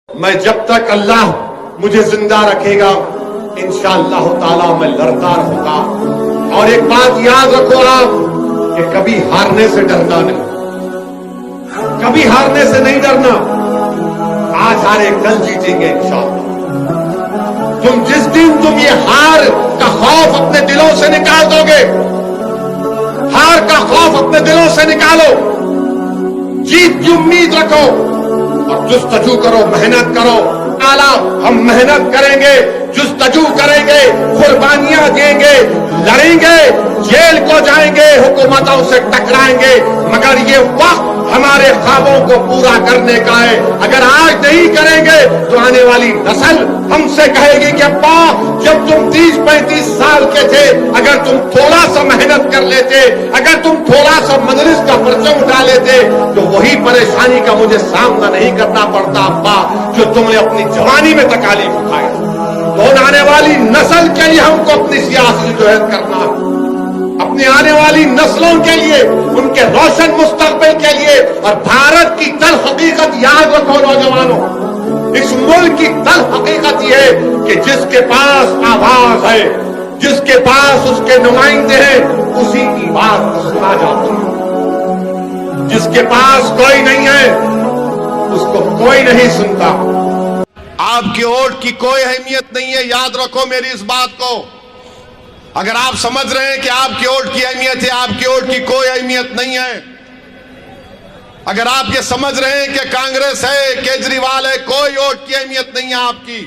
मैं जब तक अल्लाह मुझे जिंदा रखेगा इंशाअल्लाह ताला मैं लड़ता रहूंगा। और एक बात याद रखो आप कि कभी हारने से डरना नहीं, कभी हारने से नहीं डरना। आज हारे कल जीतेंगे इंशाअल्लाह। जिस दिन तुम ये हार का खौफ अपने दिलों से निकाल दोगे, हार का खौफ अपने दिलों से निकालो, जीत की उम्मीद रखो और जुस्तजू करो, मेहनत करो। आला हम मेहनत करेंगे, जुस्तजू करेंगे, कुर्बानियां देंगे, लड़ेंगे, जेल को जाएंगे, हुकूमतों से टकराएंगे, मगर ये वक्त हमारे ख्वाबों को पूरा करने का है। अगर आज नहीं करेंगे तो आने वाली नस्ल हमसे कहेगी कि अब्बा जब तुम 30-35 साल के थे, अगर तुम थोड़ा सा मेहनत कर लेते, अगर तुम थोड़ा सा मजलिस का परचम उठा लेते तो वही परेशानी का मुझे सामना नहीं करना पड़ता अब्बा जो तुमने अपनी जवानी में तकालीफ उठाई। तो आने वाली नस्ल के लिए हमको अपनी सियासी जहद करना है, अपनी आने वाली नस्लों के लिए, उनके रोशन मुस्तकबिल के लिए। और भारत की तल हकीकत याद रखो नौजवानों, इस मुल्क की तल हकीकत यह है कि जिसके पास आवाज है, जिसके पास उसके नुमाइंदे हैं, उसी की बात सुना जाता है। जिसके पास कोई नहीं है उसको कोई नहीं सुनता। आपके वोट की कोई अहमियत नहीं है, याद रखो मेरी इस बात को। अगर आप समझ रहे हैं कि आपके वोट की अहमियत है, आपके वोट की कोई अहमियत नहीं है। अगर आप ये समझ रहे हैं कि कांग्रेस है, केजरीवाल है, कोई वोट की अहमियत नहीं है आपकी।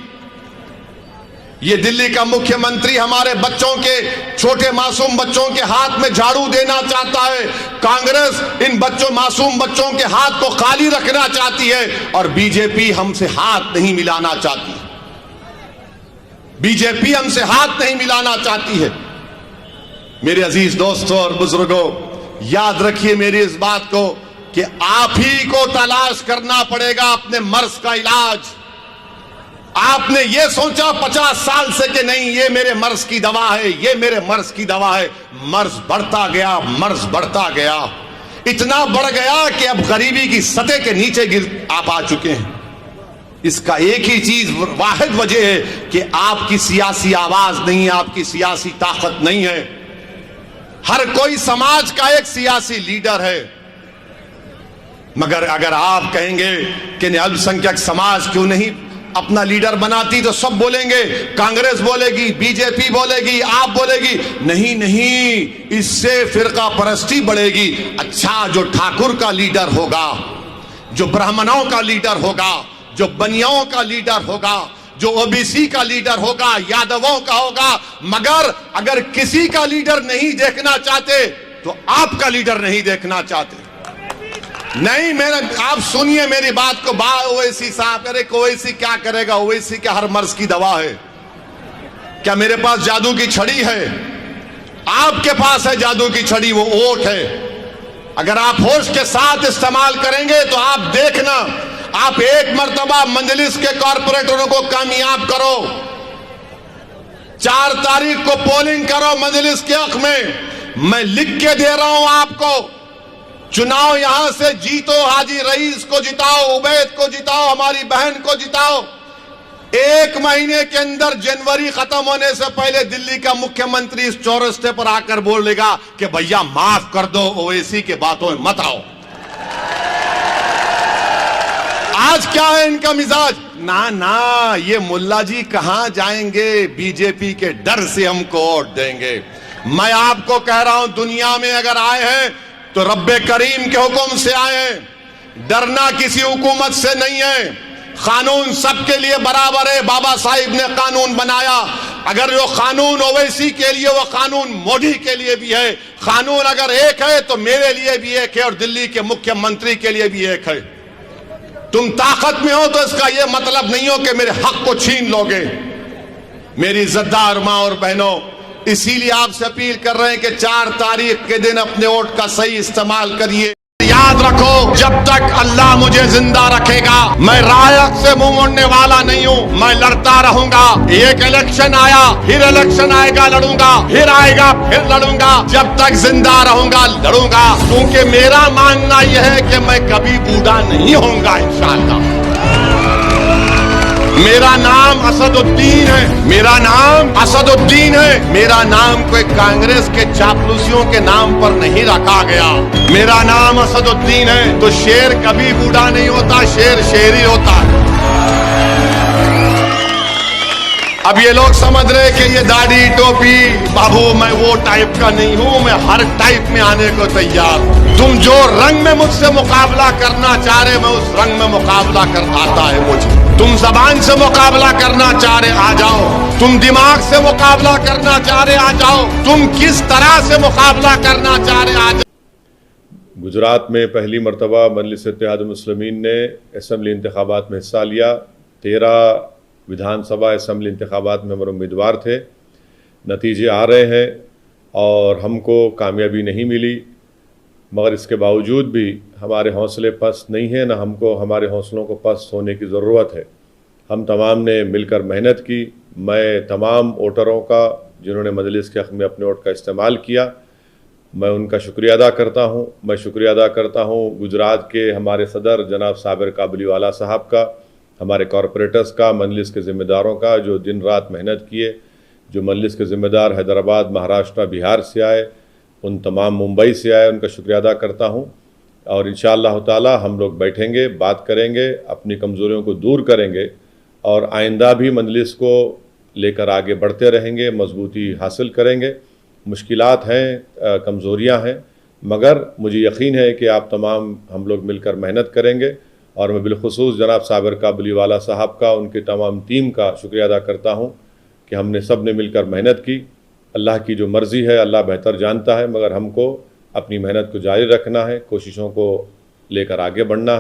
ये दिल्ली का मुख्यमंत्री हमारे बच्चों के, छोटे मासूम बच्चों के हाथ में झाड़ू देना चाहता है। कांग्रेस इन मासूम बच्चों के हाथ को खाली रखना चाहती है और बीजेपी हमसे हाथ नहीं मिलाना चाहती। बीजेपी हमसे हाथ नहीं मिलाना चाहती है। मेरे अजीज दोस्तों और बुजुर्गों, याद रखिए मेरी इस बात को कि आप ही को तलाश करना पड़ेगा अपने मर्ज का इलाज। आपने ये सोचा 50 साल से कि नहीं ये मेरे मर्ज की दवा है, ये मेरे मर्ज की दवा है। मर्ज बढ़ता गया, मर्ज बढ़ता गया, इतना बढ़ गया कि अब गरीबी की सतह के नीचे आप आ चुके हैं। इसका एक ही चीज, वाहिद वजह है कि आपकी सियासी आवाज नहीं है, आपकी सियासी ताकत नहीं है। हर कोई समाज का एक सियासी लीडर है, मगर अगर आप कहेंगे कि अल्पसंख्यक समाज क्यों नहीं अपना लीडर बनाती, तो सब बोलेंगे, कांग्रेस बोलेगी, बीजेपी बोलेगी, आप बोलेगी। नहीं नहीं, इससे फिरका परस्ती बढ़ेगी। अच्छा, जो ठाकुर का लीडर होगा, जो ब्राह्मणों का लीडर होगा, जो बनियाओं का लीडर होगा, जो ओबीसी का लीडर होगा, यादवों का होगा। मगर अगर किसी का लीडर नहीं देखना चाहते तो आपका लीडर नहीं देखना चाहते। नहीं, आप सुनिए मेरी बात को। ओवैसी साहब करे, ओवैसी क्या करेगा? ओवैसी क्या हर मर्ज की दवा है? क्या मेरे पास जादू की छड़ी है? आपके पास है जादू की छड़ी, वो वोट है। अगर आप होश के साथ इस्तेमाल करेंगे तो आप देखना, आप एक मर्तबा मंजलिस के कॉर्पोरेटरों को कामयाब करो। 4 तारीख को पोलिंग करो मंजलिस के हक में। मैं लिख के दे रहा हूं आपको, चुनाव यहां से जीतो, हाजी रईस को जिताओ, उबैद को जिताओ, हमारी बहन को जिताओ। 1 महीने के अंदर जनवरी खत्म होने से पहले दिल्ली का मुख्यमंत्री इस चौरस्ते पर आकर बोलेगा कि भैया माफ कर दो, ओवैसी के बातों में मत आओ। आज क्या है इनका मिजाज? ना ना, ये मुल्ला जी कहां जाएंगे, बीजेपी के डर से हमको वोट देंगे। मैं आपको कह रहा हूं, दुनिया में अगर आए हैं तो रब्बे करीम के हुक्म से आए हैं। डरना किसी हुकूमत से नहीं है। कानून सबके लिए बराबर है। बाबा साहिब ने कानून बनाया। अगर वो कानून ओवैसी के लिए, वो कानून मोदी के लिए भी है। कानून अगर एक है तो मेरे लिए भी एक है और दिल्ली के मुख्यमंत्री के लिए भी एक है। तुम ताकत में हो तो इसका यह मतलब नहीं हो कि मेरे हक को छीन लोगे। मेरी इज्जतदार मां और बहनों, इसीलिए आपसे अपील कर रहे हैं कि 4 तारीख के दिन अपने वोट का सही इस्तेमाल करिए। याद रखो, जब तक अल्लाह मुझे जिंदा रखेगा मैं रायत से मुंह मोड़ने वाला नहीं हूँ। मैं लड़ता रहूंगा। एक इलेक्शन आया, फिर इलेक्शन आएगा, लड़ूंगा, फिर आएगा, फिर लड़ूंगा। जब तक जिंदा रहूंगा लड़ूंगा, क्योंकि मेरा मानना यह है कि मैं कभी बूढ़ा नहीं होऊंगा इंशाअल्लाह। मेरा नाम असदुद्दीन है, मेरा नाम असदुद्दीन है। मेरा नाम कोई कांग्रेस के चापलूसियों के नाम पर नहीं रखा गया। मेरा नाम असदुद्दीन है। तो शेर कभी बूढ़ा नहीं होता, शेर शेर ही होता है। अब ये लोग समझ रहे कि ये दाढ़ी टोपी, बाबू मैं वो टाइप का नहीं हूं, मैं हर टाइप में आने को तैयार हूं। तुम जो रंग में मुझसे मुकाबला करना चाह रहे, मैं उस रंग में मुकाबला कर आता है मुझे। तुम जबान से मुकाबला करना चाह रहे, आ जाओ। तुम दिमाग से मुकाबला करना चाह रहे, आ जाओ। तुम किस तरह से मुकाबला करना चाह रहे, आ जाओ। गुजरात में पहली मरतबा मजलिस इत्तेहाद मुस्लिमीन ने असम्बली इंतखाबात में हिस्सा लिया। 13 विधानसभा असम्बली इंतखाबात में हमारे उम्मीदवार थे। नतीजे आ रहे हैं और हमको कामयाबी नहीं मिली, मगर इसके बावजूद भी हमारे हौसले पस्त नहीं हैं, ना हमको हमारे हौसलों को पस्त होने की ज़रूरत है। हम तमाम ने मिलकर मेहनत की। मैं तमाम वोटरों का जिन्होंने मजलिस के हक़ में अपने वोट का इस्तेमाल किया, मैं उनका शुक्रिया अदा करता हूँ। मैं शुक्रिया अदा करता हूँ गुजरात के हमारे सदर जनाब साबिर काबलीवाला साहब का, हमारे कॉरपोरेटर्स का, मजलिस के ज़िम्मेदारों का जो दिन रात मेहनत किए। जो मजलिस के ज़िम्मेदार हैदराबाद, महाराष्ट्र, बिहार से आए, उन तमाम मुंबई से आए, उनका शुक्रिया अदा करता हूँ। और इंशाअल्लाह ताला हम लोग बैठेंगे, बात करेंगे, अपनी कमज़ोरियों को दूर करेंगे और आइंदा भी मजलिस को लेकर आगे बढ़ते रहेंगे, मजबूती हासिल करेंगे। मुश्किलात हैं, कमज़ोरियाँ हैं, मगर मुझे यकीन है कि आप तमाम हम लोग मिलकर मेहनत करेंगे। और मैं बिलखुसूस जनाब साबिर काबलीवाला साहब का, उनकी तमाम टीम का शुक्रिया अदा करता हूँ कि हमने सब ने मिलकर मेहनत की। अल्लाह की जो मर्ज़ी है अल्लाह बेहतर जानता है, मगर हमको अपनी मेहनत को जारी रखना है, कोशिशों को लेकर आगे बढ़ना है।